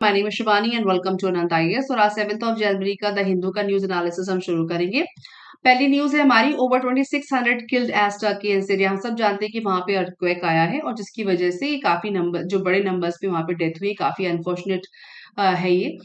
My name is Shivani and welcome to Anant IAS. और आज 7 जनवरी का द हिंदू का न्यूज एनालिसिस हम शुरू करेंगे। पहली न्यूज है हमारी, over 2600 killed as Turkey and Syria. हम सब जानते हैं कि वहां पे अर्थक्वेक आया है और जिसकी वजह से काफी नंबर, जो बड़े नंबर्स पे वहां पे डेथ हुई, काफी अनफॉर्चुनेट है ये।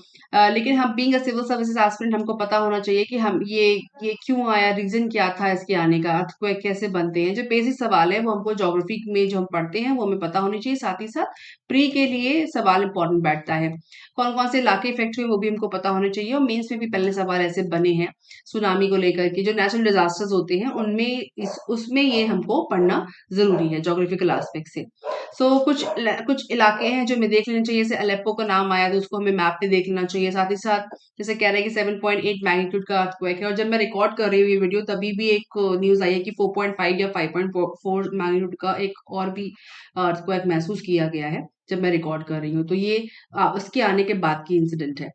लेकिन हम being a civil services aspirant, हमको पता होना चाहिए कि हम ये क्यों आया, रीजन क्या था इसके आने का, अर्थक्वेक कैसे बनते हैं। जो बेसिक सवाल है वो हमको ज्योग्राफी में जो हम पढ़ते हैं वो हमें पता होनी चाहिए। साथ ही साथ प्री के लिए सवाल इंपॉर्टेंट बैठता है। कौन कौन से इलाके इफेक्ट हुए वो भी हमको पता होने चाहिए। और मेंस में भी पहले सवाल ऐसे बने हैं सुनामी को लेकर के, जो नेचुरल डिजास्टर्स होते हैं उनमें उसमें ये हमको पढ़ना जरूरी है ज्योग्राफिकल एस्पेक्ट से। कुछ इलाके हैं जो हमें देख लेना चाहिए। जैसे अलेप्पो का नाम आया तो उसको हमें मैप पे देख लेना चाहिए। साथ ही साथ जैसे कह रहे हैं कि 7.8 मैग्नीट्यूड का अर्थक्वेक है, और जब मैं रिकॉर्ड कर रही हूँ ये वीडियो तभी भी एक न्यूज आई है कि 4.5 या 5.4 मैग्नीट्यूड का एक और भी अर्थक्वेक महसूस किया गया है जब मैं रिकॉर्ड कर रही हूँ। तो ये उसके आने के बाद की इंसिडेंट है।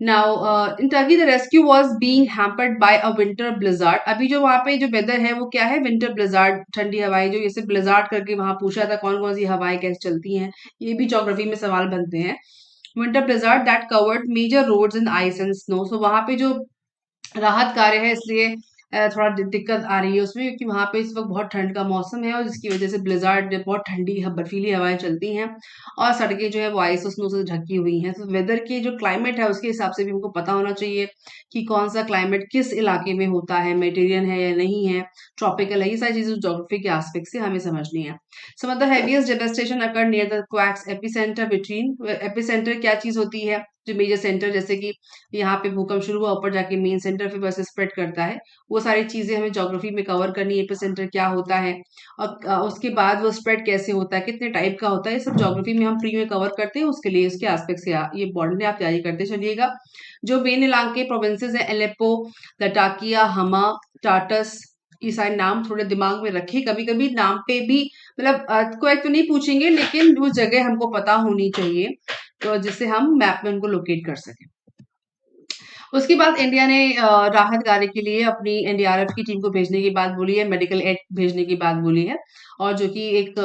Now in Turkey the rescue was being hampered by a winter blizzard. अभी जो वहाँ पे जो वेदर है वो क्या है, विंटर ब्लिजार्ड, ठंडी हवाएं। जो जैसे ब्लिजार्ड करके वहां पूछा था कौन कौन सी हवाएं कैसे चलती हैं, ये भी ज्योग्राफी में सवाल बनते हैं। Winter blizzard that covered major roads in ice and snow. So वहां पे जो राहत कार्य है, इसलिए थोड़ा दिक्कत आ रही है उसमें, क्योंकि वहां पे इस वक्त बहुत ठंड का मौसम है और जिसकी वजह से ब्लिजार्ड, बहुत ठंडी बर्फीली हवाएं चलती हैं और सड़कें जो है वो आइस और स्नो से ढकी हुई हैं। तो वेदर की जो क्लाइमेट है उसके हिसाब से भी हमको पता होना चाहिए कि कौन सा क्लाइमेट किस इलाके में होता है, मेडिटेरियन है या नहीं है, ट्रॉपिकल है। ये सारी चीजें ज्योग्राफी के एस्पेक्ट से हमें समझनी है। Some of the heaviest devastation occur near the quake's epicentre between. Epicentre क्या चीज होती है, जो मेजर सेंटर, जैसे कि यहाँ पे भूकंप शुरू हुआ, ऊपर जाके मेन सेंटर फिर वैसे स्प्रेड करता है। वो सारी चीजें हमें ज्योग्राफी में कवर करनी है। एपिसेंटर क्या होता है और उसके बाद वो स्प्रेड कैसे होता है, कितने टाइप का होता है, ये सब ज्योग्राफी में हम प्री में कवर करते हैं। उसके लिए उसके एस्पेक्ट से ये इंपॉर्टेंट है, आप तैयारी करते चलिएगा। जो मेन इलाके प्रोविंसेस है, एलेप्पो, लटाकिया, हमा, टाटस, ये सारे नाम थोड़े दिमाग में रखे। कभी कभी नाम पे भी मतलब अर्थक्वेक तो नहीं पूछेंगे, लेकिन वो जगह हमको पता होनी चाहिए तो जिससे हम मैप में उनको लोकेट कर सकें। उसके बाद इंडिया ने राहत कार्य के लिए अपनी एनडीआरएफ की टीम को भेजने की बात बोली है, मेडिकल एड भेजने की बात बोली है, और जो कि एक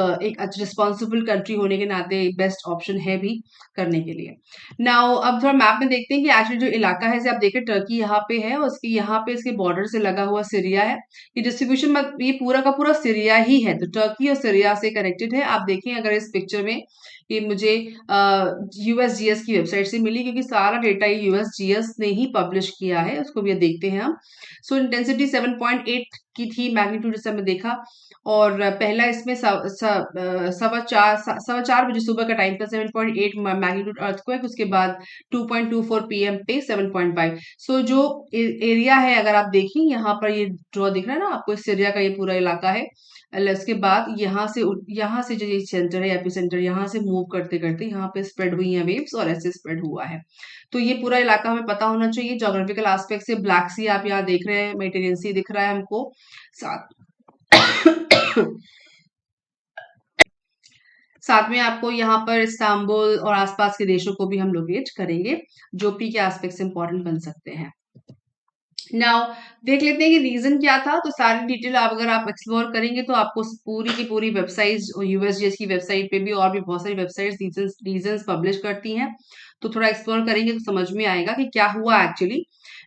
रिस्पॉन्सिबल कंट्री होने के नाते बेस्ट ऑप्शन है भी करने के लिए। नाउ अब थोड़ा मैप में देखते हैं कि एक्चुअली जो इलाका है, जैसे आप देखें टर्की यहाँ पे है, उसके यहाँ पे इसके बॉर्डर से लगा हुआ सीरिया है। ये डिस्ट्रीब्यूशन में ये पूरा का पूरा सीरिया ही है, तो टर्की और सीरिया से कनेक्टेड है। आप देखें अगर इस पिक्चर में, ये मुझे यूएसजीएस की वेबसाइट से मिली, क्योंकि सारा डेटा ये यूएसजीएस ने ही पब्लिश किया है। उसको भी देखते हैं हम। सो इंटेंसिटी 7.8 की थी मैग्नीट्यूड, जैसे हमने देखा। और पहला इसमें सवा चार बजे सुबह का टाइम था, 7.8 मैग्नीट्यूड अर्थक्वेक। उसके बाद 2.24 पीएम पे 7.5। सो जो एरिया है, अगर आप देखें यहाँ पर ये ड्रॉ दिख रहा है ना आपको, सीरिया का ये पूरा इलाका है। उसके बाद यहाँ से जो ये सेंटर है, एपिसेंटर, यहाँ से मूव करते करते यहाँ पे स्प्रेड हुई है वेव्स और ऐसे स्प्रेड हुआ है। तो ये पूरा इलाका हमें पता होना चाहिए ज्योग्राफिकल एस्पेक्ट से। ब्लैक सी आप यहाँ देख रहे हैं, मेडिटेरियन सी दिख रहा है हमको। साथ साथ में आपको यहाँ पर इस्तांबुल और आसपास के देशों को भी हम लोकेट करेंगे, जो पी के एस्पेक्ट से इंपॉर्टेंट बन सकते हैं। नाउ देख लेते हैं कि रीजन क्या था। तो सारी डिटेल अगर आप एक्सप्लोर करेंगे तो आपको पूरी की पूरी वेबसाइट, यूएसजीएस की वेबसाइट पे भी और भी बहुत सारी वेबसाइट्स रीजंस पब्लिश करती हैं। तो थोड़ा एक्सप्लोर करेंगे तो समझ में आएगा कि क्या हुआ एक्चुअली।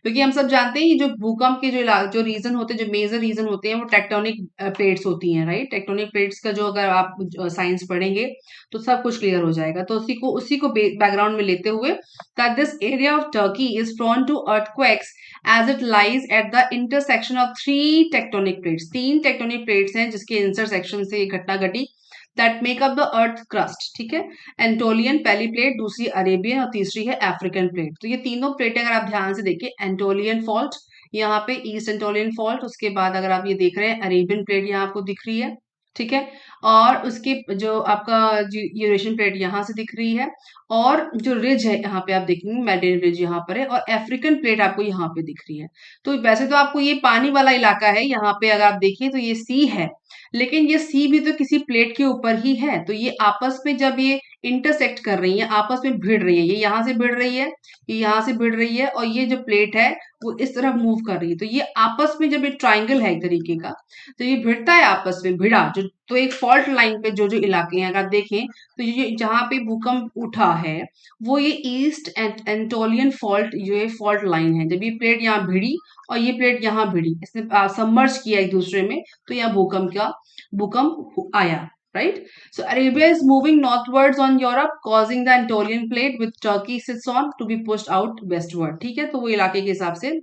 क्योंकि हम सब जानते हैं कि जो भूकंप के जो रीजन होते हैं, जो मेजर रीजन होते हैं, वो टेक्टोनिक प्लेट्स होती हैं, राइट। टेक्टोनिक प्लेट्स का जो अगर आप साइंस पढ़ेंगे तो सब कुछ क्लियर हो जाएगा। तो उसी को बैकग्राउंड में लेते हुए, that this area of Turkey is prone to earthquakes as it lies at the intersection of three tectonic plates। तीन टेक्टोनिक प्लेट्स हैं जिसके इंटरसेक्शन से ये घटना घटी, that make up the earth crust, ठीक है। एंटोलियन पहली प्लेट, दूसरी अरेबियन और तीसरी है अफ्रीकन प्लेट। तो ये तीनों प्लेटें अगर आप ध्यान से देखिए, एंटोलियन फॉल्ट यहाँ पे, ईस्ट एंटोलियन फॉल्ट, उसके बाद अगर आप ये देख रहे हैं अरेबियन प्लेट यहाँ आपको दिख रही है, ठीक है। और उसकी जो आपका यूरेशियन प्लेट यहाँ से दिख रही है, और जो रिज है यहाँ पे आप देखेंगे, मेडिटेरियन रिज यहाँ पर है, और अफ्रीकन प्लेट आपको यहाँ पे दिख रही है। तो वैसे तो आपको ये पानी वाला इलाका है, यहाँ पे अगर आप देखिए तो ये सी है, लेकिन ये सी भी तो किसी प्लेट के ऊपर ही है। तो ये आपस में जब ये इंटरसेक्ट कर रही हैं, आपस में भिड़ रही है। ये यहाँ से भिड़ रही है, ये यहाँ से भिड़ रही है, और ये जो प्लेट है वो इस तरफ मूव कर रही है। तो ये आपस में जब ये ट्राइंगल है एक तरीके का, तो ये भिड़ता है आपस में, भिड़ा जो, तो एक फॉल्ट लाइन पे जो जो इलाके हैं अगर आप देखें, तो ये जहाँ पे भूकंप उठा है वो ये ईस्ट एंटोलियन फॉल्ट, जो ये फॉल्ट लाइन है, जब ये प्लेट यहाँ भिड़ी और ये प्लेट यहाँ भिड़ी, इसने सबमर्ज किया एक दूसरे में, तो यहाँ भूकंप आया, right? So Arabia is moving northwards on Europe, causing the Anatolian plate with Turkey sits on to be pushed out westward. ठीक है, तो वो इलाके के हिसाब से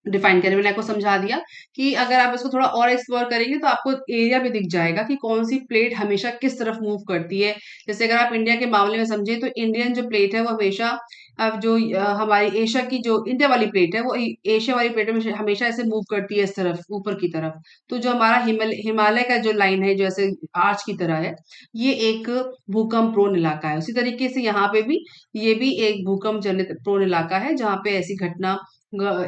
डिफाइन करें। मैंने आपको समझा दिया कि अगर आप इसको थोड़ा और एक्सप्लोर करेंगे तो आपको एरिया भी दिख जाएगा कि कौन सी प्लेट हमेशा किस तरफ मूव करती है। जैसे अगर आप इंडिया के मामले में समझे तो इंडियन जो प्लेट है वो हमेशा, अब जो हमारी एशिया की जो इंडिया वाली प्लेट है वो एशिया वाली प्लेट में हमेशा ऐसे मूव करती है इस तरफ ऊपर की तरफ। तो जो हमारा हिमालय का जो लाइन है जो ऐसे आर्च की तरह है, ये एक भूकंप प्रोन इलाका है। उसी तरीके से यहाँ पे भी ये भी एक भूकंप जनित प्रोन इलाका है जहाँ पे ऐसी घटना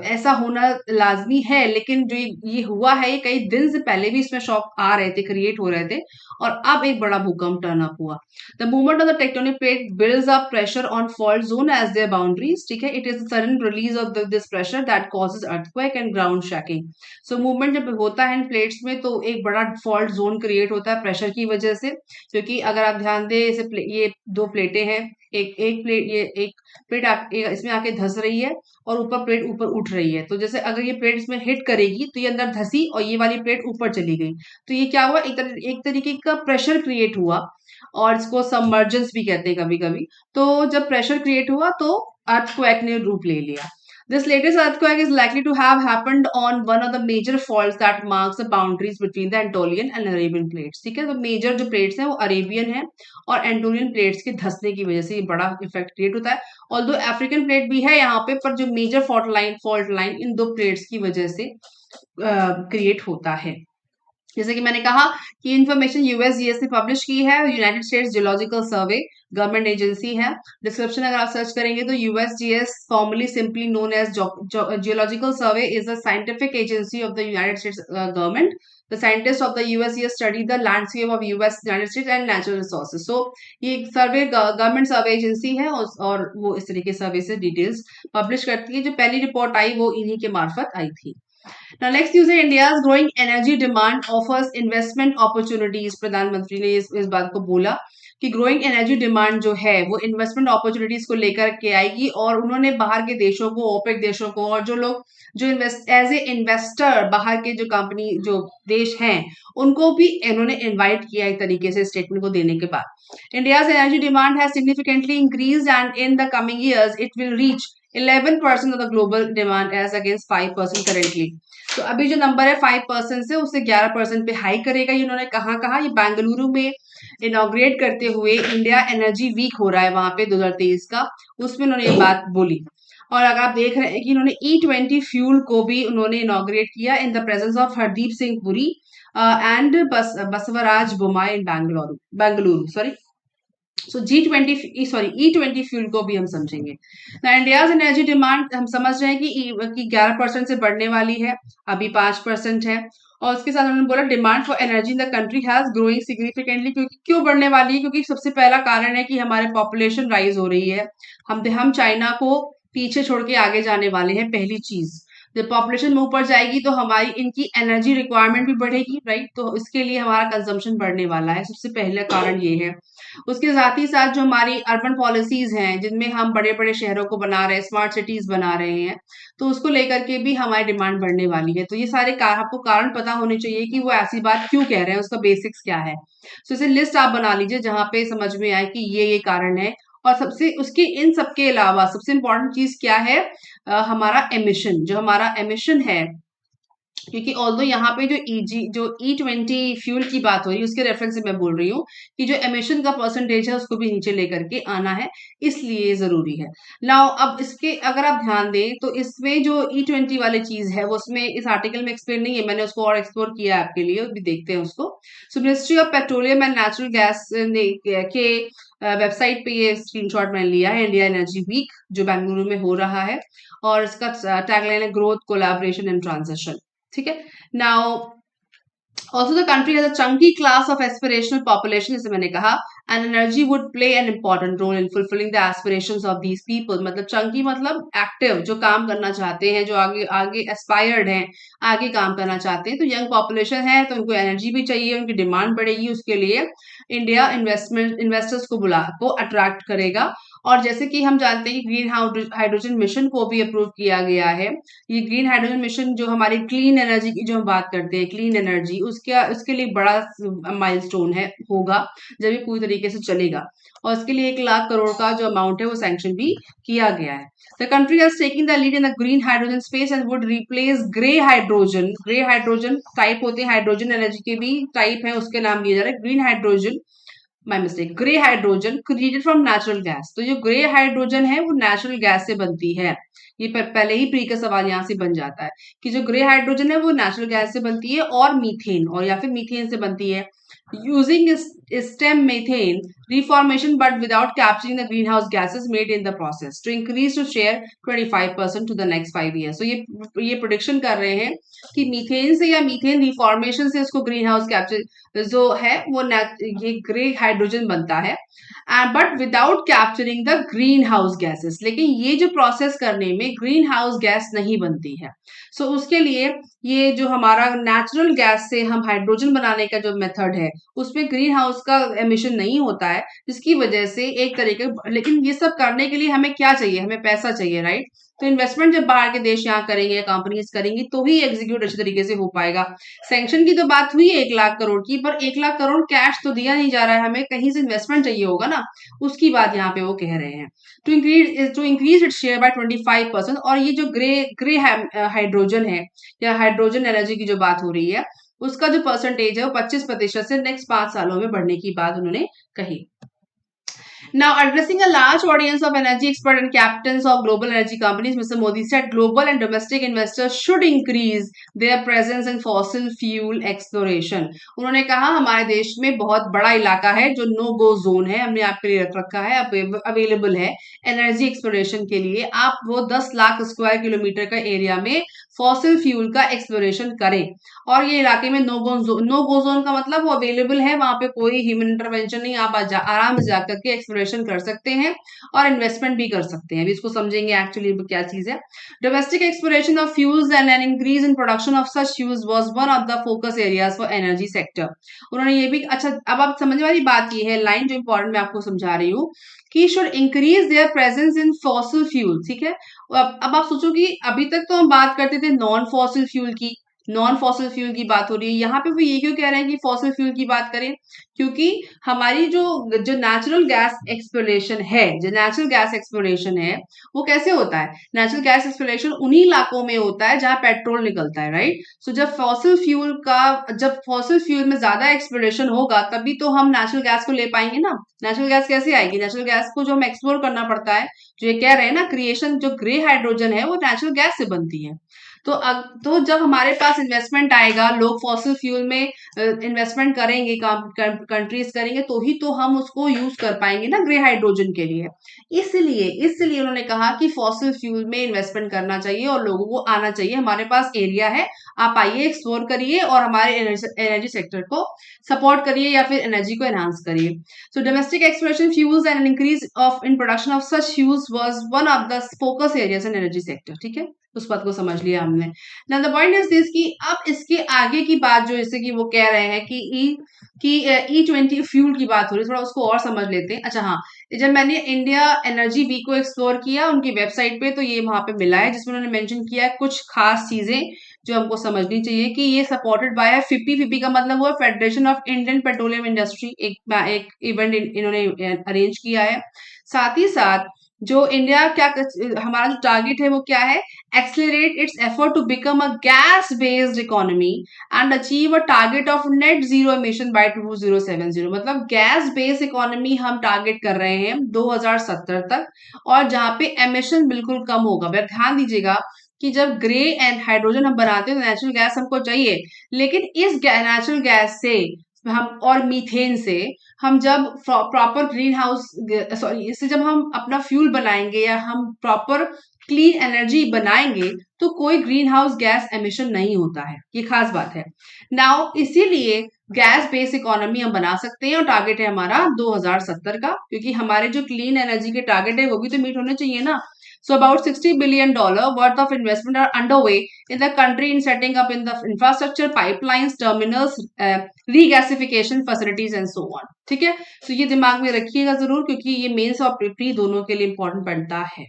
ऐसा होना लाजमी है। लेकिन जो ये हुआ है ये कई दिन से पहले भी इसमें शॉक आ रहे थे, क्रिएट हो रहे थे, और अब एक बड़ा भूकंप टर्न अप हुआ। The movement of the tectonic plate builds up pressure on fault zone as their boundaries, ठीक है। It is sudden release of this pressure that causes earthquake and ground shaking. So movement जब होता है इन plates में तो एक बड़ा fault zone create होता है प्रेशर की वजह से, क्योंकि अगर आप ध्यान दें ये दो प्लेटें हैं, एक प्लेट, ये एक प्लेट इसमें आके धंस रही है और ऊपर प्लेट ऊपर उठ रही है। तो जैसे अगर ये प्लेट इसमें हिट करेगी तो ये अंदर धसी और ये वाली प्लेट ऊपर चली गई, तो ये क्या हुआ, एक तरीके का प्रेशर क्रिएट हुआ, और इसको सबमर्जेंस भी कहते हैं कभी कभी। तो जब प्रेशर क्रिएट हुआ तो अर्थक्वेक ने रूप ले लिया। This latest earthquake is likely to have happened on one of the major faults that marks the boundaries between the Anatolian and Arabian plates. ठीक है, तो मेजर जो प्लेट्स हैं वो अरेबियन है और एंटोलियन प्लेट्स के धंसने की वजह से ये बड़ा इफेक्ट क्रिएट होता है। ऑल्दो अफ्रीकन प्लेट भी है यहाँ पे, पर जो मेजर फॉल्ट लाइन इन दो प्लेट्स की वजह से क्रिएट होता है। जैसे कि मैंने कहा कि इंफॉर्मेशन यूएसजीएस ने पब्लिश की है, United States geological survey government agency है। डिस्क्रिप्शन अगर आप सर्च करेंगे तो USGS formally simply known as geological survey is a scientific agency of the United States government. The scientist of the USGS study the landscape of US United States and natural resources. So ये survey government सर्वे agency है और वो इस तरीके सर्वे से details publish करती है। जो पहली रिपोर्ट आई वो इन्हीं के मार्फत आई थी। Now next news है, India's growing energy demand offers investment opportunities। प्रधानमंत्री ने इस बात को बोला कि ग्रोइंग एनर्जी डिमांड जो है वो इन्वेस्टमेंट अपॉर्चुनिटीज को लेकर के आएगी, और उन्होंने बाहर के देशों को, ओपेक देशों को, और जो लोग जो इन्वेस्ट एज ए इन्वेस्टर बाहर के जो कंपनी जो देश हैं उनको भी इन्होंने इनवाइट किया एक तरीके से स्टेटमेंट को देने के बाद। India's energy demand has significantly increased and in the coming years it will reach 11% of the global demand as against 5% currently। तो अभी जो नंबर है 5% से उससे 11% पे हाई करेगा। इन्होंने कहा ये बेंगलुरु में इनॉग्रेट करते हुए इंडिया एनर्जी वीक हो रहा है वहां पे 2023 का, उसमें उन्होंने ये बात बोली। और अगर आप देख रहे हैं कि इन्होंने E20 फ्यूल को भी उन्होंने इनॉग्रेट किया in the presence of Hardeep Singh Puri and Basavaraj Bommai in Bengaluru sorry. So E20 fuel को भी हम समझेंगे। इंडियाज एनर्जी डिमांड हम समझ रहे हैं कि 11% से बढ़ने वाली है, अभी 5% है। और उसके साथ उन्होंने बोला demand for energy in the country has growing significantly. क्योंकि क्यों बढ़ने वाली है, क्योंकि सबसे पहला कारण है कि हमारे पॉपुलेशन राइज हो रही है, हम चाइना को पीछे छोड़ के आगे जाने वाले हैं। पहली चीज, जब पॉपुलेशन में ऊपर जाएगी तो हमारी इनकी एनर्जी रिक्वायरमेंट भी बढ़ेगी, राइट? तो इसके लिए हमारा कंजम्पशन बढ़ने वाला है, सबसे पहला कारण ये है। उसके साथ ही साथ जो हमारी अर्बन पॉलिसीज हैं जिनमें हम बड़े बड़े शहरों को बना रहे हैं, स्मार्ट सिटीज बना रहे हैं, तो उसको लेकर के भी हमारी डिमांड बढ़ने वाली है। तो ये सारे आपको कारण पता होने चाहिए कि वो ऐसी बात क्यों कह रहे हैं, उसका बेसिक्स क्या है। तो इसे लिस्ट आप बना लीजिए जहां पे समझ में आए कि ये कारण है। और सबसे उसके इन सबके अलावा सबसे इंपॉर्टेंट चीज क्या है, हमारा एमिशन, जो हमारा एमिशन है। क्योंकि ऑल्दो यहाँ पे जो E20 फ्यूल की बात हो रही है उसके रेफरेंस से मैं बोल रही हूँ कि जो एमिशन का परसेंटेज है उसको भी नीचे लेकर के आना है, इसलिए जरूरी है। नाउ अब इसके अगर आप ध्यान दें तो इसमें जो E20 वाली चीज है वो उसमें इस आर्टिकल में एक्सप्लेन नहीं है, मैंने उसको और एक्सप्लोर किया है आपके लिए, भी देखते हैं उसको। सो ministry of petroleum and natural gas के वेबसाइट पे ये स्क्रीनशॉट मैंने लिया है, इंडिया एनर्जी वीक जो बेंगलुरु में हो रहा है, और इसका टैगलाइन है ग्रोथ कोलैबोरेशन एंड ट्रांजिशन। ठीक है, now Also, the country has a chunky class of aspirational population, जैसे मैंने कहा, and energy would play an important role in fulfilling the aspirations of these people. मतलब chunky मतलब active, जो काम करना चाहते हैं, जो आगे आगे aspired हैं, आगे काम करना चाहते हैं, तो young population है, तो उनको energy भी चाहिए, उनकी डिमांड बढ़ेगी, उसके लिए इंडिया इन्वेस्टर्स को अट्रैक्ट करेगा। और जैसे कि हम जानते हैं कि ग्रीन हाइड्रोजन मिशन को भी अप्रूव किया गया है। ये ग्रीन हाइड्रोजन मिशन जो हमारी क्लीन एनर्जी की जो हम बात करते हैं, क्लीन एनर्जी, उसके लिए बड़ा माइलस्टोन है होगा जब ये पूरी तरीके से चलेगा। और इसके लिए 1 लाख करोड़ का जो अमाउंट है वो सैंक्शन भी किया गया है। The country has taking the lead in the green hydrogen space and would replace grey hydrogen. Grey hydrogen type होते हैं, हाइड्रोजन एनर्जी के भी टाइप है, उसके नाम दिया जा रहा है green hydrogen. My mistake, grey hydrogen created from natural gas. तो जो ग्रे हाइड्रोजन है वो नेचुरल गैस से बनती है। ये पहले ही प्री का सवाल यहाँ से बन जाता है कि जो ग्रे हाइड्रोजन है वो नेचुरल गैस से बनती है और मीथेन, और या फिर मीथेन से बनती है, using stem methane reformation but without capturing the greenhouse gases made in the process to increase to share 25% to the next 5 years. So ये प्रोडिक्शन कर रहे हैं कि मीथेन से या मीथेन रिफॉर्मेशन से उसको ग्रीन हाउस कैप्चर जो है वो ये ग्रे हाइड्रोजन बनता है, but without capturing the green house gases. लेकिन ये जो प्रोसेस करने में ग्रीन हाउस गैस नहीं बनती है। सो उसके लिए ये जो हमारा नेचुरल गैस से हम हाइड्रोजन बनाने का जो मेथड है उसमें ग्रीन हाउस का एमिशन नहीं होता है, जिसकी वजह से एक तरीके, लेकिन ये सब करने के लिए हमें क्या चाहिए, हमें पैसा चाहिए, राइट। तो इन्वेस्टमेंट जब बाहर के देश यहाँ करेंगे, कंपनीज करेंगी, तो ही एग्जीक्यूट अच्छे तरीके से हो पाएगा। सैंक्शन की तो बात हुई है 1 लाख करोड़ की, पर 1 लाख करोड़ कैश तो दिया नहीं जा रहा है, हमें कहीं से इन्वेस्टमेंट चाहिए होगा ना, उसकी बात यहाँ पे वो कह रहे हैं। To increase its share by 25%। और ये जो ग्रे हाइड्रोजन है या हाइड्रोजन एनर्जी की जो बात हो रही है, उसका जो परसेंटेज है वो 25% से नेक्स्ट 5 सालों में बढ़ने की बात उन्होंने कही। Now, addressing a large audience of energy experts and captains of global energy companies, Mr. Modi said global and domestic investors should increase their presence in fossil fuel exploration. उन्होंने कहा हमारे देश में बहुत बड़ा इलाका है जो नो गो जोन है, हमने आपके लिए रख रखा है, अवेलेबल है एनर्जी एक्सप्लोरेशन के लिए। आप वो 10 लाख स्क्वायर किलोमीटर का एरिया में फॉसिल फ्यूल का एक्सप्लोरेशन करें। और ये इलाके में नो गो जोन का मतलब वो अवेलेबल है, वहां पे कोई ह्यूमन इंटरवेंशन नहीं, आप आराम से जाकर के एक्सप्लोरेशन कर सकते हैं और इन्वेस्टमेंट भी कर सकते हैं। अभी इसको समझेंगे एक्चुअली क्या चीज है। Domestic exploration of fuels and an increase in production of such fuels was one of the focus areas for energy sector. उन्होंने ये भी, अच्छा अब आप समझने वाली बात ये है, लाइन जो इंपॉर्टेंट मैं आपको समझा रही हूँ कि should increase their presence in fossil fuel. ठीक है, अब आप सोचो कि अभी तक तो हम बात करते थे नॉन फॉसिल फ्यूल की, नॉन फॉसिल फ्यूल की बात हो रही है, यहाँ पे वो ये क्यों कह रहे हैं कि फॉसिल फ्यूल की बात करें, क्योंकि हमारी जो जो नेचुरल गैस एक्सप्लोरेशन है, जो नेचुरल गैस एक्सप्लोरेशन है वो कैसे होता है, नेचुरल गैस एक्सप्लोरेशन उन्हीं इलाकों में होता है जहां पेट्रोल निकलता है, राइट। सो जब फॉसिल फ्यूल में ज्यादा एक्सप्लोरेशन होगा तभी तो हम नेचुरल गैस को ले पाएंगे ना। नेचुरल गैस कैसे आएगी, नेचुरल गैस को जो हम एक्सप्लोर करना पड़ता है, जो ये कह रहे हैं ना क्रिएशन, जो ग्रे हाइड्रोजन है वो नेचुरल गैस से बनती है। तो जब हमारे पास इन्वेस्टमेंट आएगा, लोग फॉसिल फ्यूल में इन्वेस्टमेंट करेंगे, कंट्रीज करेंगे, तो ही तो हम उसको यूज कर पाएंगे ना ग्रे हाइड्रोजन के लिए। इसलिए उन्होंने कहा कि फॉसिल फ्यूल में इन्वेस्टमेंट करना चाहिए और लोगों को आना चाहिए, हमारे पास एरिया है, आप आइए एक्सप्लोर करिए और हमारे एनर्जी सेक्टर को सपोर्ट करिए या फिर एनर्जी को एनहांस करिए। So domestic exploration fuels and increase of in production of such fuels was one of the focus areas in energy sector. ठीक है, उस बात को समझ लिया हमने। Now the point is this कि अब इसके आगे की बात जो जैसे कि वो कह रहे हैं कि E20 फ्यूल की बात हो रही है, थोड़ा उसको और समझ लेते हैं। अच्छा हाँ, जब मैंने इंडिया एनर्जी वीक को एक्सप्लोर किया उनकी वेबसाइट पे, तो ये वहां पे मिला है जिसमें उन्होंने मेंशन किया है कुछ खास चीजें जो हमको समझनी चाहिए कि ये सपोर्टेड बाय है फिप्पी का मतलब हुआ federation of Indian petroleum industry, एक इवेंट इन्होंने अरेंज किया है। साथ ही साथ जो इंडिया हमारा जो टारगेट है वो क्या है, accelerate its effort to become a gas based economy and achieve a target of net zero emission by 2070। मतलब गैस बेस्ड इकोनॉमी हम टारगेट कर रहे हैं 2070 तक, और जहां पे एमिशन बिल्कुल कम होगा। ध्यान दीजिएगा कि जब ग्रे एंड हाइड्रोजन हम बनाते हैं तो नेचुरल गैस हमको चाहिए, लेकिन इस नेचुरल गैस से हम और मीथेन से हम जब प्रॉपर ग्रीन हाउस, सॉरी, इससे जब हम अपना फ्यूल बनाएंगे या हम प्रॉपर क्लीन एनर्जी बनाएंगे तो कोई ग्रीन हाउस गैस एमिशन नहीं होता है। ये खास बात है। नाउ इसीलिए गैस बेस्ड इकोनॉमी हम बना सकते हैं और टारगेट है हमारा 2070 का, क्योंकि हमारे जो क्लीन एनर्जी के टारगेट है वो भी तो मीट होने चाहिए ना। So about $60 billion worth of investment are underway in the country in setting up in the infrastructure, pipelines, terminals, regasification facilities and so on. ठीक है, तो ये दिमाग में रखिएगा जरूर, क्योंकि ये मेंस और प्री दोनों के लिए इंपॉर्टेंट बनता है।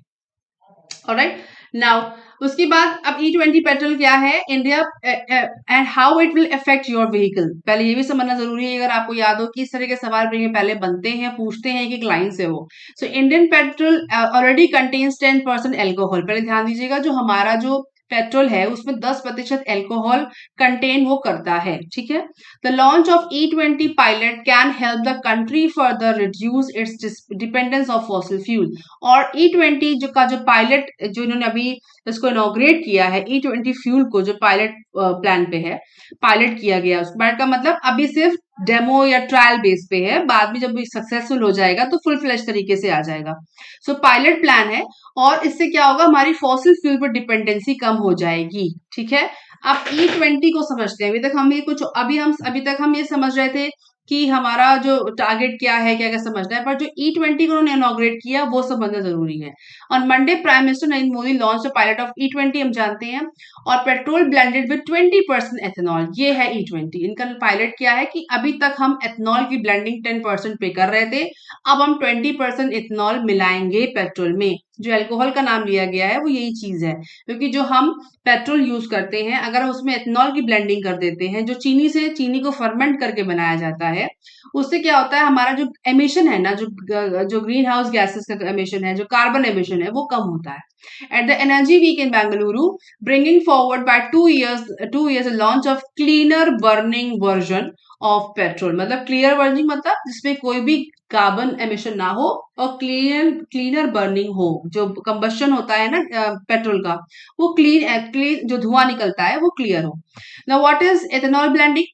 ऑलराइट, नाउ उसके बाद अब E20 पेट्रोल क्या है India and how it will affect your vehicle. पहले ये भी समझना जरूरी है, अगर आपको याद हो कि इस तरह के सवाल पहले बनते हैं, पूछते हैं कि क्लाइंट से वो। So Indian petrol already contains 10% alcohol. पहले ध्यान दीजिएगा, जो हमारा जो पेट्रोल है उसमें 10% एल्कोहल कंटेन वो करता है। ठीक है, the launch of E20 pilot can help the country further reduce it's dependence of fossil fuel. और E20 जो पायलट जो इन्होंने अभी इसको इनॉग्रेट किया है, E20 फ्यूल को जो पायलट प्लान पे है, पायलट किया गया उस पायलट का मतलब अभी सिर्फ डेमो या ट्रायल बेस पे है, बाद में जब सक्सेसफुल हो जाएगा तो फुल फ्लैश तरीके से आ जाएगा। सो पायलट प्लान है, और इससे क्या होगा, हमारी फॉसिल फ्यूल पर डिपेंडेंसी कम हो जाएगी। ठीक है, अब E20 को समझते हैं। अभी तक हम ये समझ रहे थे कि हमारा जो टारगेट क्या है, क्या क्या समझना है, पर जो E20 को उन्होंने इनॉग्रेट किया वो समझना जरूरी है। On Monday prime minister Narendra Modi launch the pilot of E20, हम जानते हैं, और पेट्रोल ब्लेंडेड विद 20% एथेनॉल। ये है E20। इनका पायलट क्या है कि अभी तक हम एथेनॉल की ब्लेंडिंग 10% पे कर रहे थे, अब हम 20% इथेनॉल मिलाएंगे पेट्रोल में। जो अल्कोहल का नाम लिया गया है वो यही चीज है, क्योंकि जो हम पेट्रोल यूज करते हैं अगर उसमें एथेनॉल की ब्लेंडिंग कर देते हैं, जो चीनी को फर्मेंट करके बनाया जाता है, उससे क्या होता है, हमारा जो एमिशन है ना, जो ग्रीन हाउस गैसेस का एमिशन है, जो कार्बन एमिशन है, वो कम होता है। At the Energy Week in Bengaluru, bringing forward by 2 years a launch of cleaner burning version of petrol। मतलब क्लियर बर्निंग मतलब जिसमें कोई भी कार्बन एमिशन ना हो और क्लीनर बर्निंग हो। जो कंबशन होता है ना पेट्रोल का, वो क्लीन जो धुआं निकलता है वो क्लियर हो। Now what is ethanol blending.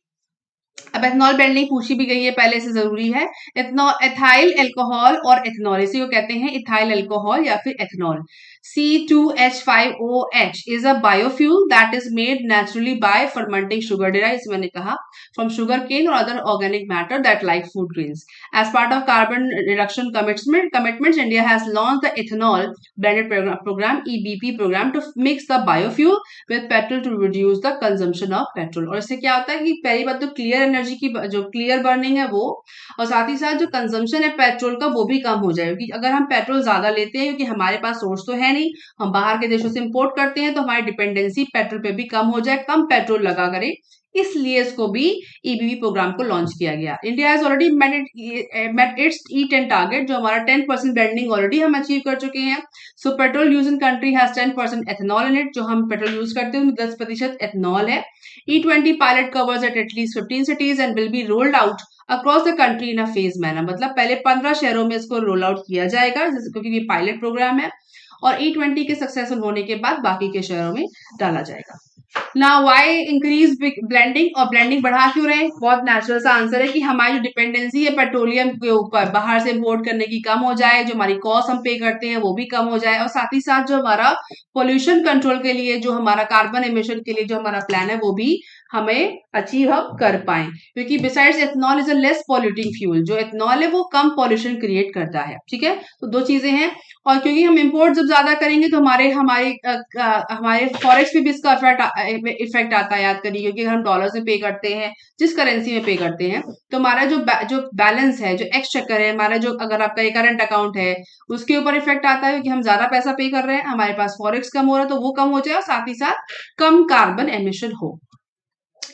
अब एथेनॉल ब्लेंडिंग पूछी भी गई है पहले से, जरूरी है। एथाइल एल्कोहल और एथेनॉल, इसी को कहते हैं इथाइल एल्कोहल या फिर ethanol. C2H5OH is a biofuel that is made naturally by fermenting sugar derived, मैंने कहा, from sugar cane or other organic matter that like food grains. As part of carbon reduction commitments, India has launched the ethanol blended program EBP program to mix the biofuel with petrol to reduce the consumption of petrol। और इससे क्या होता है कि पहली बात तो clear energy की जो क्लियर बर्निंग है वो, और साथ ही साथ जो कंजम्पशन है पेट्रोल का वो भी कम हो जाएगी। अगर हम पेट्रोल ज्यादा लेते हैं, क्योंकि हमारे पास सोर्स तो है नहीं, हम बाहर के देशों से इंपोर्ट करते हैं, तो हमारी डिपेंडेंसी पेट्रोल पे भी कम हो जाए, कम पेट्रोल लगा करें, इसलिए इसको भी ईबीपी प्रोग्राम को लॉन्च किया गया। India has already met its E10 target, जो हमारा 10% ब्लेंडिंग ऑलरेडी हम अचीव कर चुके हैं। So petrol use in country has 10% ethanol in it. जो हम पेट्रोल यूज करते हैं उसमें 10% एथेनॉल है। E20 pilot covers at least 15 cities and will be rolled out across the country in a phase manner. मतलब पहले 15 शहरों में इसको रोल आउट किया जाएगा, क्योंकि ये पायलट प्रोग्राम है, और E20 के सक्सेसफुल होने के बाद बाकी के शहरों में डाला जाएगा। ना वाई इंक्रीज ब्लेंडिंग, और ब्लेंडिंग बढ़ा क्यों रहे हैं, बहुत नेचुरल सा आंसर है कि हमारी जो डिपेंडेंसी है पेट्रोलियम के ऊपर बाहर से इंपोर्ट करने की कम हो जाए, जो हमारी कॉस्ट हम पे करते हैं वो भी कम हो जाए, और साथ ही साथ जो हमारा पोल्यूशन कंट्रोल के लिए, जो हमारा कार्बन एमिशन के लिए जो हमारा प्लान है वो भी हमें अचीव हम कर पाए। क्योंकि besides ethanol is a less polluting fuel, जो एथेनॉल है वो कम पॉल्यूशन क्रिएट करता है। ठीक है, तो दो चीजें हैं। और क्योंकि हम इंपोर्ट जब ज्यादा करेंगे तो हमारे फॉरेक्स पे भी इसका इफेक्ट आता है, याद करिए, क्योंकि अगर हम डॉलर से पे करते हैं, जिस करेंसी में पे करते हैं, तो हमारा जो बैलेंस है, जो एक्सचेकर है हमारा, जो अगर आपका एक करंट अकाउंट है उसके ऊपर इफेक्ट आता है, क्योंकि हम ज्यादा पैसा पे कर रहे हैं, हमारे पास फॉरेक्स कम हो रहा है, तो वो कम हो जाए, और साथ ही साथ कम कार्बन एमिशन हो।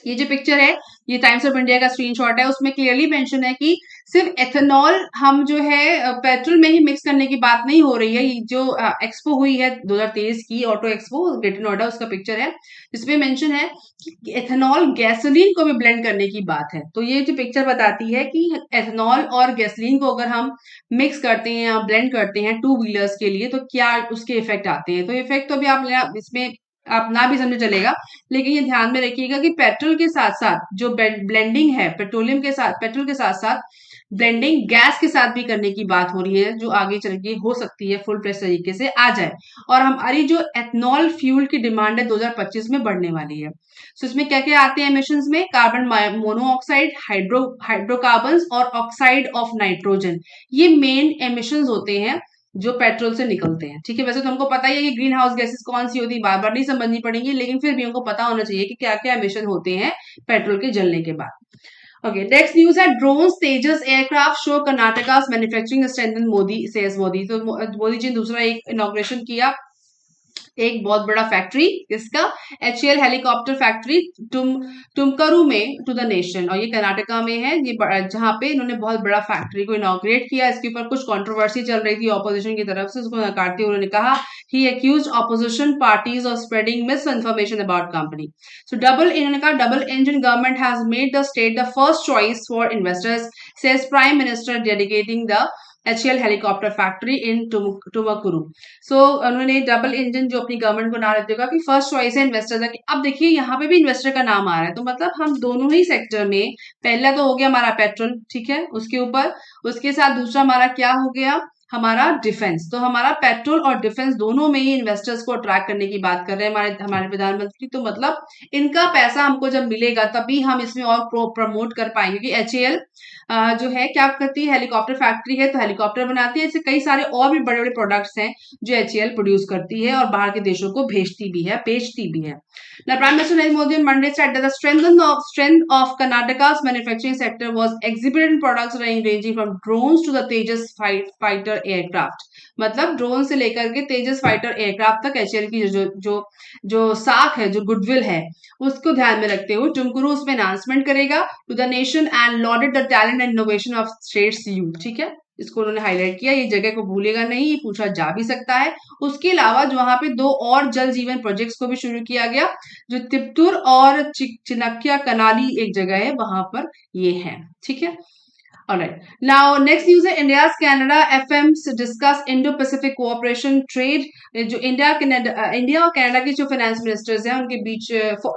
ये जो पिक्चर है ये टाइम्स ऑफ इंडिया का स्क्रीनशॉट है, उसमें क्लियरली मेंशन है कि सिर्फ एथेनॉल हम जो है पेट्रोल में ही मिक्स करने की बात नहीं हो रही है। ये जो एक्सपो हुई है 2023 की ऑटो एक्सपो ग्रेटर नोएडा, उसका पिक्चर है जिसमें मेंशन है कि एथेनॉल गैसोलीन को भी ब्लेंड करने की बात है। तो ये जो पिक्चर बताती है कि एथेनॉल और गैसोलीन को अगर हम मिक्स करते हैं या ब्लेंड करते हैं टू व्हीलर्स के लिए, तो क्या उसके इफेक्ट आते हैं। तो इफेक्ट तो भी आप इसमें आप ना भी समझे चलेगा, लेकिन ये ध्यान में रखिएगा कि पेट्रोल के साथ साथ जो ब्लेंडिंग है पेट्रोल के साथ साथ ब्लेंडिंग गैस के साथ भी करने की बात हो रही है, जो आगे चल के हो सकती है फुल फ्लेज तरीके से आ जाए, और हमारी जो एथनॉल फ्यूल की डिमांड है 2025 में बढ़ने वाली है। सो इसमें क्या क्या आते हैं एमिशंस में, कार्बन मोनोऑक्साइड, हाइड्रोकार्बन और ऑक्साइड ऑफ नाइट्रोजन, ये मेन एमिशंस होते हैं जो पेट्रोल से निकलते हैं। ठीक है, वैसे तो हमको पता ही है कि ग्रीन हाउस गैसेस कौन सी होती है, बार बार नहीं समझनी पड़ेगी, लेकिन फिर भी हमको पता होना चाहिए कि क्या क्या एमिशन होते हैं पेट्रोल के जलने के बाद। Okay, next news है drones Tejas aircraft show Karnataka's manufacturing strength, Modi says Modi. तो मोदी जी ने दूसरा एक इनॉग्रेशन किया, एक बहुत बड़ा फैक्ट्री, इसका HAL हेलीकॉप्टर फैक्ट्री टुमकरू में टू द नेशन, और ये कर्नाटका में है, ये जहाँ पे इन्होंने बहुत बड़ा फैक्ट्री को इनॉग्रेट किया। इसके ऊपर कुछ कंट्रोवर्सी चल रही थी ऑपोजिशन की तरफ से, उसको नकारते हुए उन्होंने कहा he accuse opposition parties of spreading misinformation about company. So इन्होंने कहा double engine government has made the state the first choice for investors, says prime minister, dedicating the HAL helicopter factory in Tumkur. So उन्होंने double engine जो अपनी government को नाम देते हुए कि फर्स्ट चॉइस है इन्वेस्टर का। अब देखिए यहाँ पे भी इन्वेस्टर का नाम आ रहा है, तो मतलब हम दोनों ही सेक्टर में, पहला तो हो गया हमारा पेट्रोल, ठीक है, उसके ऊपर, उसके साथ दूसरा हमारा क्या हो गया, हमारा डिफेंस। तो हमारा पेट्रोल और डिफेंस दोनों में ही इन्वेस्टर्स को अट्रैक्ट करने की बात कर रहे हैं हमारे हमारे प्रधानमंत्री। तो मतलब इनका पैसा हमको जब मिलेगा तभी हम इसमें और प्रमोट कर पाएंगे कि HAL जो है क्या करती है, हेलीकॉप्टर फैक्ट्री है, तो हेलीकॉप्टर बनाती है, ऐसे कई सारे और भी बड़े बड़े प्रोडक्ट्स हैं जो HAL प्रोड्यूस करती है और बाहर के देशों को भेजती भी है, बेचती भी है। Now, Prime Minister Narendra Modi on Monday said that the strength of Karnataka's manufacturing sector was exhibited in products ranging from drones to the Tejas fighter aircraft। मतलब ड्रोन से लेकर के तेजस फाइटर एयरक्राफ्ट तक HAL की जो साख है, जो गुडविल है, उसको ध्यान में रखते हुए टुमकुरू उसमें अनाउंसमेंट करेगा to the nation and lauded the talent and innovation of state's youth. ठीक है, इसको उन्होंने हाईलाइट किया, ये जगह को भूलेगा नहीं, ये पूछा जा भी सकता है। उसके अलावा जो वहां पे 2 और जल जीवन प्रोजेक्ट्स को भी शुरू किया गया, जो तिप्तुर और चिनकिया कनाली एक जगह है, वहां पर ये है। ठीक है, alright. Now next news है India's Canada FMs discuss Indo-Pacific cooperation trade। जो इंडिया और कनाडा के जो फाइनेंस मिनिस्टर्स हैं उनके बीच,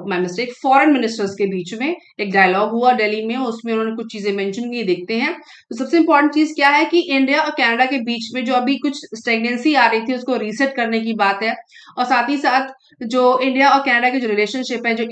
माय मिस्टेक, फॉरेन मिनिस्टर्स के बीच में एक डायलॉग हुआ दिल्ली में, उसमें उन्होंने कुछ चीजें मेंशन की, देखते हैं। तो सबसे इंपॉर्टेंट चीज क्या है कि इंडिया और कनाडा के बीच में जो अभी कुछ स्टेगनेंसी आ रही थी उसको रीसेट करने की बात है, और साथ ही साथ जो इंडिया और कनाडा के जो रिलेशनशिप है, जो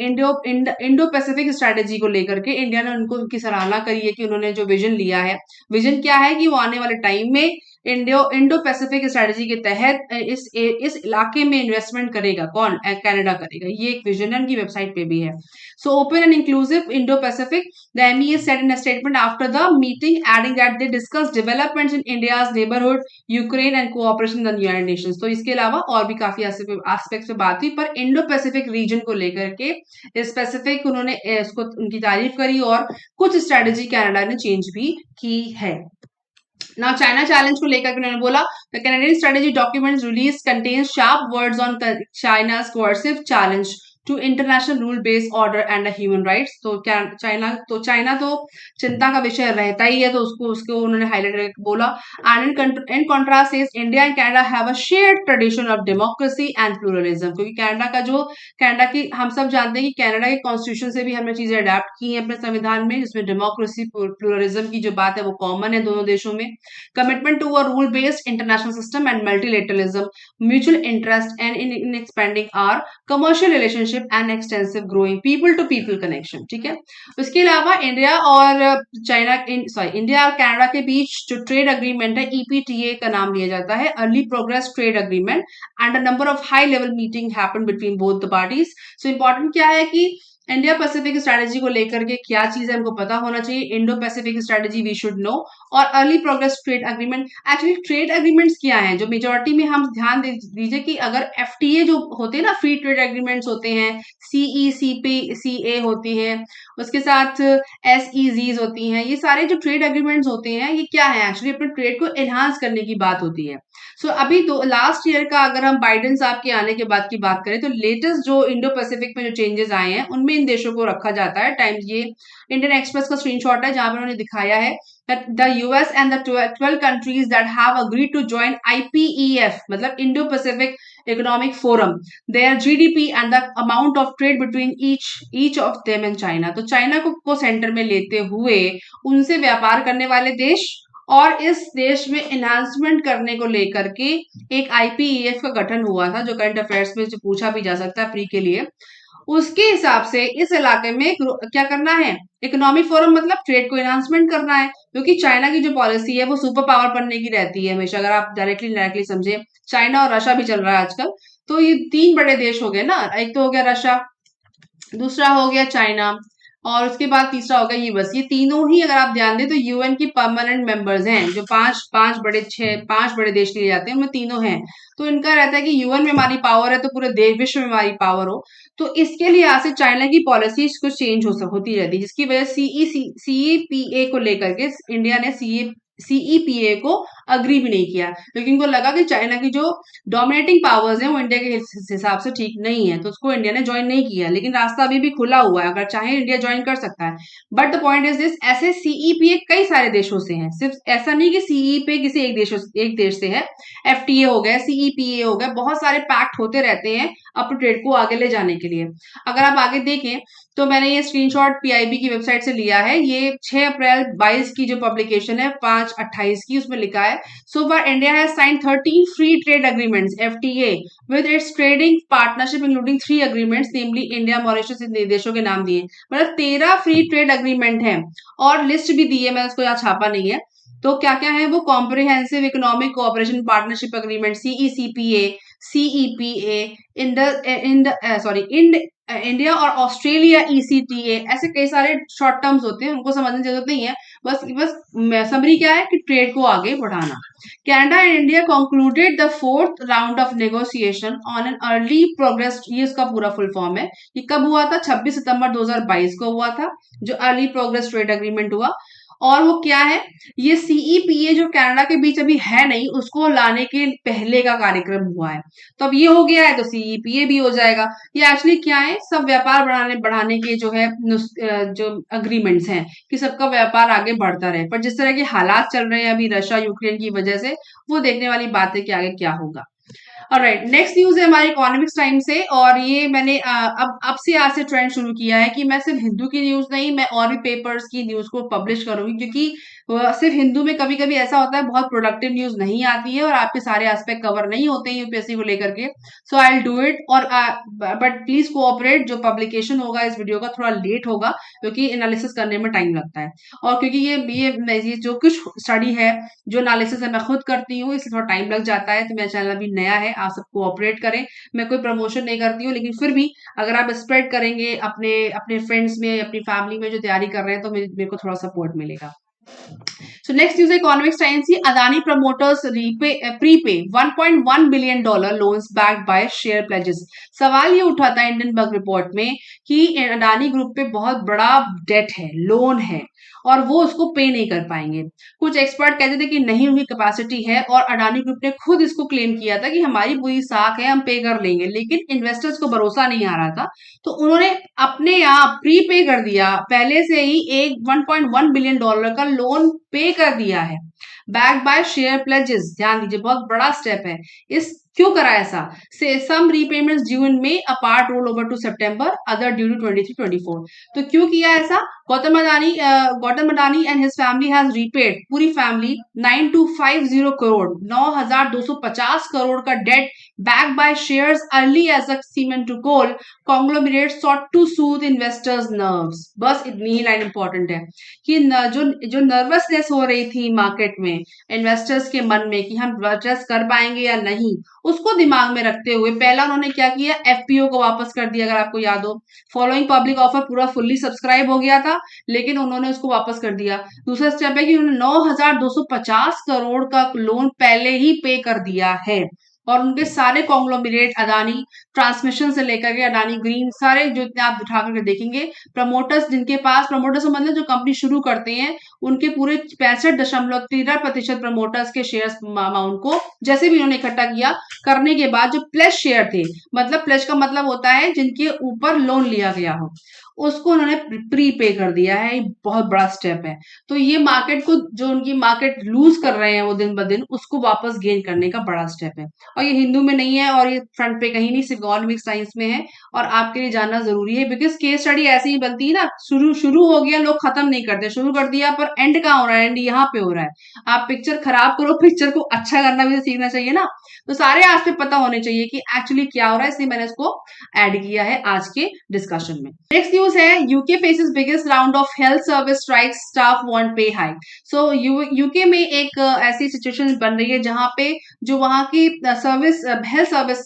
इंडो पैसिफिक स्ट्रेटेजी को लेकर के इंडिया ने उनकी सराहना करी है कि उन्होंने जो विजन लिया है, विजन क्या है कि वो आने वाले टाइम में इंडो पैसिफिक स्ट्रेटेजी के तहत इस इलाके में इन्वेस्टमेंट करेगा, कौन, कनाडा करेगा, ये एक विजन है, उनकी वेबसाइट पे भी है। So open and inclusive Indo Pacific, the MEA said in a statement after the meeting, adding that they discussed developments in India's neighborhood, Ukraine and cooperation in the United Nations. तो इसके अलावा और भी काफी aspects पे बात हुई, पर इंडो पैसिफिक रीजन को लेकर के स्पेसिफिक उन्होंने उसको उनकी तारीफ करी, और कुछ स्ट्रेटेजी कनाडा ने चेंज भी की है। Now, China challenge को लेकर उन्होंने बोला the Canadian strategy documents released contains sharp words on China's coercive challenge to international rule based order and human rights। तो चाइना तो चिंता का विषय रहता ही है, तो उसको उन्होंने हाईलाइट करके बोला, and in contrast says India and Canada have a shared tradition of democracy and pluralism। क्योंकि कनाडा की हम सब जानते हैं कि कनाडा के कॉन्स्टिट्यूशन से भी हमने चीजें अडेप्ट की हैं अपने संविधान में, जिसमें डेमोक्रेसी प्लूरलिज्म की जो बात है वो कॉमन है दोनों देशों में। Commitment to a rule based international system and multilateralism, mutual interest and in expanding our commercial relationship and extensive growing people to people connection. ठीक है, उसके अलावा इंडिया और कनाडा के बीच जो ट्रेड अग्रीमेंट है EPTA का नाम लिया जाता है, early progress trade agreement, and a number of high level meeting happened between both the parties. So important क्या है कि इंडिया पैसिफिक स्ट्रेटेजी को लेकर के क्या चीज है हमको पता होना चाहिए, Indo Pacific strategy we should know, और early progress trade agreement. Actually trade agreements क्या है, जो मेजोरिटी में हम ध्यान दीजिए कि अगर FTA जो होते हैं ना, फ्री ट्रेड एग्रीमेंट्स होते हैं, CECA होती है, उसके साथ SEZs होती हैं, ये सारे जो ट्रेड एग्रीमेंट्स होते हैं ये क्या है, एक्चुअली अपने ट्रेड को एनहांस करने की बात होती है। सो अभी तो लास्ट ईयर का अगर हम बाइडेन साहब के आने के बाद की बात करें, तो लेटेस्ट जो इंडो पैसिफिक में जो चेंजेस आए हैं उनमें इन देशों को रखा जाता है। टाइम्स, ये इंडियन एक्सप्रेस का स्क्रीनशॉट है जहां पर उन्होंने दिखाया है the US and the 12 countries that have agreed to join IPEF, मतलब Indo-Pacific Economic Forum, their GDP and the amount of trade between each of them and China. तो चाइना को सेंटर में लेते हुए उनसे व्यापार करने वाले देश और इस देश में एनहांसमेंट करने को लेकर के एक IPEF का गठन हुआ था, जो करंट अफेयर्स में जो पूछा भी जा सकता है प्री के लिए। उसके हिसाब से इस इलाके में क्या करना है, इकोनॉमिक फोरम मतलब ट्रेड को एनहांसमेंट करना है, क्योंकि चाइना की जो पॉलिसी है वो सुपर पावर बनने की रहती है हमेशा। अगर आप डायरेक्टली डायरेक्टली समझे, चाइना और रशिया भी चल रहा है आजकल, तो ये तीन बड़े देश हो गए ना, एक तो हो गया रशिया, दूसरा हो गया चाइना, और उसके बाद तीसरा होगा यूएस। ये तीनों ही अगर आप ध्यान दें तो यूएन की परमानेंट मेंबर्स हैं, जो पांच बड़े देश लिए जाते हैं उनमें तीनों हैं। तो इनका रहता है कि यूएन में हमारी पावर है तो पूरे देश विश्व में हमारी पावर हो। तो इसके लिहाज से चाइना की पॉलिसीज कुछ चेंज होती रहती है, जिसकी वजह सीईपीए को लेकर के इंडिया ने सीईपीए को अग्री भी नहीं किया, क्योंकि उनको लगा कि चाइना की जो डोमिनेटिंग पावर्स हैं वो इंडिया के हिसाब से ठीक नहीं है, तो उसको इंडिया ने ज्वाइन नहीं किया। लेकिन रास्ता अभी भी खुला हुआ है, अगर चाहे इंडिया ज्वाइन कर सकता है। But the point is this, ऐसे सीईपीए कई सारे देशों से हैं, सिर्फ ऐसा नहीं कि सीईपीए किसी एक देश से है। एफटीए हो गया, सीईपीए हो गया, बहुत सारे पैक्ट होते रहते हैं अपने ट्रेड को आगे ले जाने के लिए। अगर आप आगे देखें तो मैंने ये स्क्रीनशॉट पीआईबी की वेबसाइट से लिया है, ये 6 अप्रैल 22 की जो पब्लिकेशन है 5/28 की, उसमें लिखा है so far India has signed 13 free trade agreements FTA with its trading partnership including 3 agreements, namely India, Mauritius, इन देशों के नाम दिए, मतलब 13 फ्री ट्रेड अग्रीमेंट है और लिस्ट भी दी है, मैंने उसको यहाँ छापा नहीं है। तो क्या क्या है वो, comprehensive economic cooperation partnership agreement CECPA, CEPA, India और ऑस्ट्रेलिया ईसीटीए, ऐसे कई सारे शॉर्ट टर्म्स होते हैं, उनको समझने की जरूरत नहीं है। बस समरी क्या है कि ट्रेड को आगे बढ़ाना। Canada and India concluded the 4th round of negotiation on an early progress, ये उसका पूरा फुल फॉर्म है। ये कब हुआ था, 26 सितंबर 2022 को हुआ था, जो अर्ली प्रोग्रेस ट्रेड एग्रीमेंट हुआ। और वो क्या है, ये सीईपीए जो कनाडा के बीच अभी है नहीं, उसको लाने के पहले का कार्यक्रम हुआ है। तो अब ये हो गया है तो सीईपीए भी हो जाएगा। ये एक्चुअली क्या है, सब व्यापार बढ़ाने के जो है जो अग्रीमेंट्स हैं कि सबका व्यापार आगे बढ़ता रहे। पर जिस तरह के हालात चल रहे हैं अभी रशिया यूक्रेन की वजह से, वो देखने वाली बात है कि आगे क्या होगा। ऑलराइट, नेक्स्ट न्यूज है हमारे इकोनॉमिक्स टाइम से, और ये मैंने अब से आज से ट्रेंड शुरू किया है कि मैं सिर्फ हिंदू की न्यूज नहीं, मैं और भी पेपर्स की न्यूज को पब्लिश करूंगी, क्योंकि सिर्फ हिंदू में कभी कभी ऐसा होता है बहुत प्रोडक्टिव न्यूज नहीं आती है और आपके सारे एस्पेक्ट कवर नहीं होते हैं यूपीएससी को लेकर के। सो आई विल डू इट, और बट प्लीज कोऑपरेट, जो पब्लिकेशन होगा इस वीडियो का थोड़ा लेट होगा क्योंकि एनालिसिस करने में टाइम लगता है, और क्योंकि ये जो कुछ स्टडी है, जो एनालिसिस है, मैं खुद करती हूँ, इसलिए थोड़ा टाइम लग जाता है। तो मेरा चैनल अभी नया है, आप सब कोऑपरेट करें। मैं कोई प्रमोशन नहीं करती हूँ, लेकिन फिर भी अगर आप स्प्रेड करेंगे अपने अपने फ्रेंड्स में, अपनी फैमिली में जो तैयारी कर रहे हैं, तो मेरे को थोड़ा सपोर्ट मिलेगा। So next news Economic Times की, Adani promoters prepay $1.1 billion loans backed by share pledges. सवाल ये उठा था इंडियन बग रिपोर्ट में कि अदानी ग्रुप पे बहुत बड़ा डेट है, लोन है, और वो उसको पे नहीं कर पाएंगे। कुछ एक्सपर्ट कहते थे कि नहीं, उनकी कैपेसिटी है, और अडानी ग्रुप ने खुद इसको क्लेम किया था कि हमारी बुरी साख है, हम पे कर लेंगे, लेकिन इन्वेस्टर्स को भरोसा नहीं आ रहा था, तो उन्होंने अपने आप प्री पे कर दिया, पहले से ही एक $1.1 बिलियन का लोन पे कर दिया है, बैक्ड बाय शेयर प्लेजेस। ध्यान दीजिए, बहुत बड़ा स्टेप है। इस क्यों करा ऐसा, से some repayments due in May, a part roll over to सितंबर, अदर ड्यू टू 23-24। तो क्यों किया ऐसा, Gautam Adani and his family has repaid, पूरी फैमिली 9250 करोड़, 9250 करोड़ का debt back by shares early as a cement to coal conglomerate sought to soothe investors nerves. बस इतनी ही लाइन इंपॉर्टेंट है कि जो नर्वसनेस हो रही थी मार्केट में, इन्वेस्टर्स के मन में कि हम परचेस कर पाएंगे या नहीं, उसको दिमाग में रखते हुए पहला उन्होंने क्या किया, एफपीओ को वापस कर दिया। अगर आपको याद हो, फॉलोइंग पब्लिक ऑफर पूरा फुल्ली सब्सक्राइब हो गया था, लेकिन उन्होंने उसको वापस कर दिया। दूसरा स्टेप है कि उन्होंने 9250 करोड़ का लोन पहले ही पे कर दिया है, और उनके सारे कॉन्ग्लोमरेट, अदानी ट्रांसमिशन से लेकर के अदानी ग्रीन, सारे जो आप उठा करके देखेंगे, प्रमोटर्स जिनके पास, प्रमोटर्स मतलब जो कंपनी शुरू करते हैं, उनके पूरे 65.13% प्रमोटर्स के शेयर्स अमाउंट को जैसे भी उन्होंने इकट्ठा किया करने के बाद, जो प्लेज शेयर थे, मतलब प्लेज का मतलब होता है जिनके ऊपर लोन लिया गया हो, उसको उन्होंने प्री पे कर दिया है। ये बहुत बड़ा स्टेप है। तो ये मार्केट को, जो उनकी मार्केट लूज कर रहे हैं वो दिन ब दिन, उसको वापस गेन करने का बड़ा स्टेप है। और ये हिंदू में नहीं है और ये फ्रंट पे कहीं नहीं, सिर्फ इकोनॉमिक साइंस में है। और आपके लिए जानना जरूरी है, बिकॉज केस स्टडी ऐसी ही बनती है ना, शुरू शुरू हो गया, लोग खत्म नहीं करते, शुरू कर दिया पर एंड कहाँ हो रहा है, एंड यहाँ पे हो रहा है। आप पिक्चर खराब करो, पिक्चर को अच्छा करना भी तो सीखना चाहिए ना। तो सारे एस्पेक्ट पता होने चाहिए कि एक्चुअली क्या हो रहा है, इसलिए मैंने इसको ऐड किया है आज के डिस्कशन में। नेक्स्ट न्यूज है, UK faces biggest round of health service strike, staff want पे हाइक। सो यूके में एक ऐसी सिचुएशन बन रही है जहां पे जो वहां की सर्विस हेल्थ सर्विस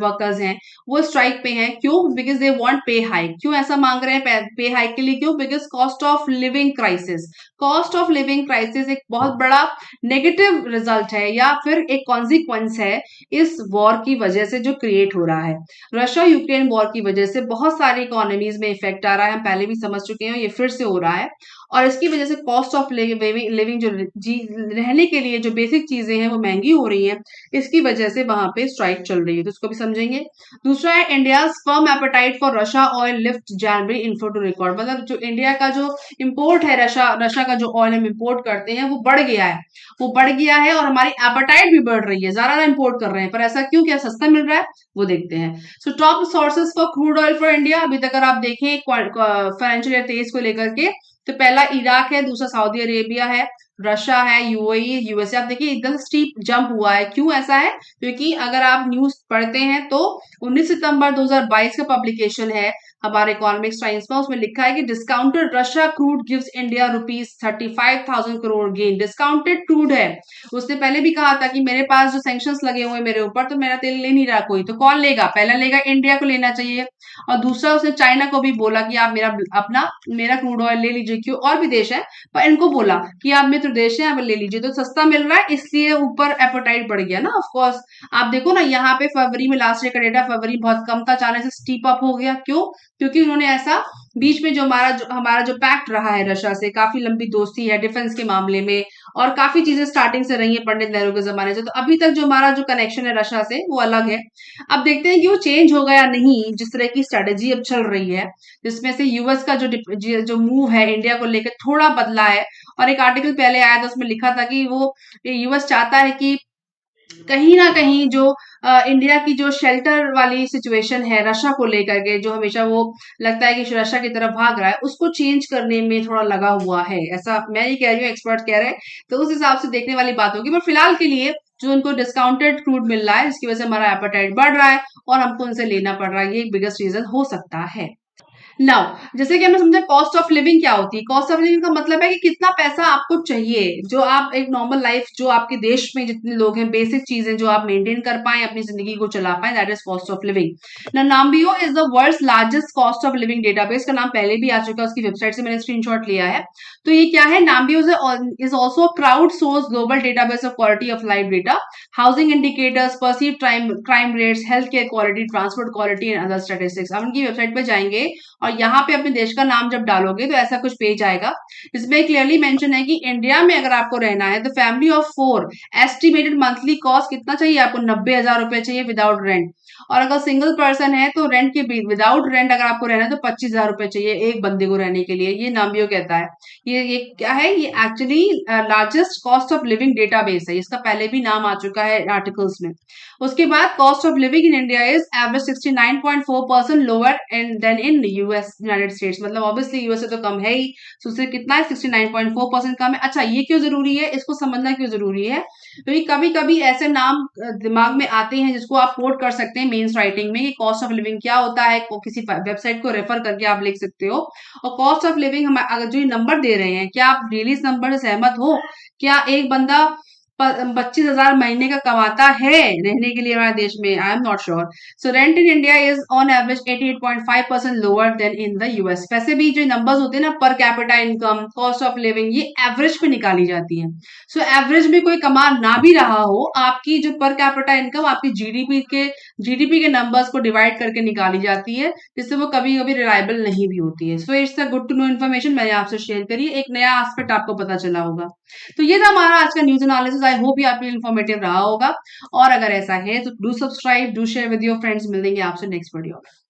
वर्कर्स हैं वो स्ट्राइक पे हैं। क्यों? बिकॉज दे वांट पे हाइक। क्यों ऐसा मांग रहे हैं पे हाइक के लिए? क्यों? Because cost of living crisis. Cost of living crisis एक बहुत बड़ा नेगेटिव रिजल्ट है या फिर एक कॉन्सिक्वेंस है इस वॉर की वजह से जो क्रिएट हो रहा है। रशिया यूक्रेन वॉर की वजह से बहुत सारी इकोनॉमीज में इफेक्ट आ रहा है, हम पहले भी समझ चुके हैं, ये फिर से हो रहा है। और इसकी वजह से कॉस्ट ऑफ लिविंग जो रहने के लिए जो बेसिक चीजें हैं वो महंगी हो रही हैं। इसकी वजह से वहां पे स्ट्राइक चल रही है, तो इसको भी समझेंगे। दूसरा है, India firm appetite for Russia oil lift January inflow to record. मतलब जो इंडिया का जो इम्पोर्ट है, रशिया का जो ऑयल हम इम्पोर्ट करते हैं वो बढ़ गया है। वो बढ़ गया है और हमारी एपेटाइट भी बढ़ रही है, ज्यादा इम्पोर्ट कर रहे हैं। पर ऐसा क्यों? क्या सस्ता मिल रहा है? वो देखते हैं। So top sources for crude oil for India, अभी तक अगर आप देखें फाइनेंशियल ईयर 23 को लेकर के, तो पहला इराक है, दूसरा सऊदी अरेबिया है, रशिया है, यूएई, यूएसए। आप देखिए एकदम स्टीप जंप हुआ है। क्यों ऐसा है? क्योंकि अगर आप न्यूज पढ़ते हैं तो 19 सितंबर 2022 का पब्लिकेशन है हमारे इकोनॉमिक्स टाइम्स में, उसमें लिखा है कि discounted Russia crude gives India ₹35,000 crore gain. Discounted crude है। उसने पहले भी कहा था कि मेरे पास जो सैंक्शंस लगे हुए मेरे ऊपर, तो मेरा तेल ले नहीं रहा कोई, तो कौन लेगा? पहला लेगा इंडिया को लेना चाहिए। और दूसरा उसने चाइना को भी बोला कि आप मेरा क्रूड ऑयल ले लीजिए। क्यों? और भी देश है, पर इनको बोला कि आप मित्र देश है, आप ले लीजिए, तो सस्ता मिल रहा है, इसलिए ऊपर एपेटाइट बढ़ गया ना। ऑफ कोर्स आप देखो ना, यहाँ पे फरवरी में, लास्ट ईयर का डेटा फरवरी बहुत कम था, अचानक से स्टीप अप हो गया। क्यों? क्योंकि उन्होंने ऐसा बीच में जो हमारा जो पैक्ट रहा है रशिया से, काफी लंबी दोस्ती है डिफेंस के मामले में, और काफी चीजें स्टार्टिंग से रही है पंडित नेहरू के जमाने से, तो अभी तक जो हमारा जो कनेक्शन है रशिया से वो अलग है। अब देखते हैं कि वो चेंज होगा या नहीं। जिस तरह की स्ट्रेटेजी अब चल रही है, जिसमें से यूएस का जो मूव है इंडिया को लेकर थोड़ा बदला है। और एक आर्टिकल पहले आया था, उसमें लिखा था कि वो यूएस चाहता है कि कहीं ना कहीं जो इंडिया की जो शेल्टर वाली सिचुएशन है रशिया को लेकर के, जो हमेशा वो लगता है कि रशिया की तरफ भाग रहा है, उसको चेंज करने में थोड़ा लगा हुआ है। ऐसा मैं ये कह रही हूँ, एक्सपर्ट कह रहे हैं, तो उस हिसाब से देखने वाली बात होगी। पर फिलहाल के लिए जो उनको डिस्काउंटेड क्रूड मिल रहा है, जिसकी वजह से हमारा एपेटाइट बढ़ रहा है और हमको उनसे लेना पड़ रहा है, ये एक बिगेस्ट रीजन हो सकता है। नाउ जैसे कि हमने समझा कॉस्ट ऑफ लिविंग क्या होती है। कॉस्ट ऑफ लिविंग का मतलब है कि कितना पैसा आपको चाहिए, जो आप एक नॉर्मल लाइफ, जो आपके देश में जितने लोग हैं, बेसिक चीजें जो आप मेंटेन कर पाए, अपनी जिंदगी को चला पाए, that is cost of living. Numbeo is the world's largest cost of living database. का नाम पहले भी आ चुका है, उसकी वेबसाइट से मैंने स्क्रीनशॉट लिया है। तो ये क्या है? Numbeo is also crowd source global database of quality of life data, housing indicators, perceive crime rates, health care quality, transport quality and other statistics. आप उनकी वेबसाइट पे जाएंगे और यहाँ पे अपने देश का नाम जब डालोगे तो ऐसा कुछ पेज आएगा। इसमें क्लियरली मेंशन है कि इंडिया में अगर आपको रहना है तो family of 4 estimated monthly cost कितना चाहिए आपको? 90,000 रुपए चाहिए विदाउट रेंट। और अगर सिंगल पर्सन है तो रेंट के विदाउट रेंट अगर आपको रहना है तो 25,000 रुपए चाहिए एक बंदे को रहने के लिए। ये नाम्बियो कहता है। ये क्या है? ये actually largest cost of living database है। इसका पहले भी नाम आ चुका है आर्टिकल्स में। उसके बाद cost of living in India is average 69.4% lower then in US, United states. मतलब ऑब्वियसली यूएस से तो कम है ही, तो उससे कितना है? 69.4% कम है। अच्छा, ये क्यों जरूरी है? इसको समझना क्यों जरूरी है? क्योंकि कभी कभी ऐसे नाम दिमाग में आते हैं जिसको आप कोट कर सकते हैं मेंस राइटिंग में कि कॉस्ट ऑफ लिविंग क्या होता है, किसी वेबसाइट को रेफर करके आप लिख सकते हो। और कॉस्ट ऑफ लिविंग हम अगर जो नंबर दे रहे हैं, क्या आप रियली इस नंबर से सहमत हो? क्या एक बंदा 25,000 महीने का कमाता है रहने के लिए हमारे देश में? I am not sure. So rent in India is on average 88.5% lower then in the US. वैसे भी जो नंबर्स होते हैं ना, per capita income, cost of living, ये एवरेज पे निकाली जाती है। सो एवरेज में कोई कमा ना भी रहा हो, आपकी जो पर कैपिटा इनकम आपकी जीडीपी के नंबर्स को डिवाइड करके निकाली जाती है, जिससे वो कभी कभी रिलायबल नहीं भी होती है। So it's a good to know information, मैंने आपसे शेयर करी, एक नया एस्पेक्ट आपको पता चला होगा। तो ये था हमारा आज का न्यूज एनालिसिस। आई होप ये आपके लिए इन्फॉर्मेटिव रहा होगा, और अगर ऐसा है तो do subscribe, do share with your friends. मिल देंगे आपसे नेक्स्ट वीडियो में।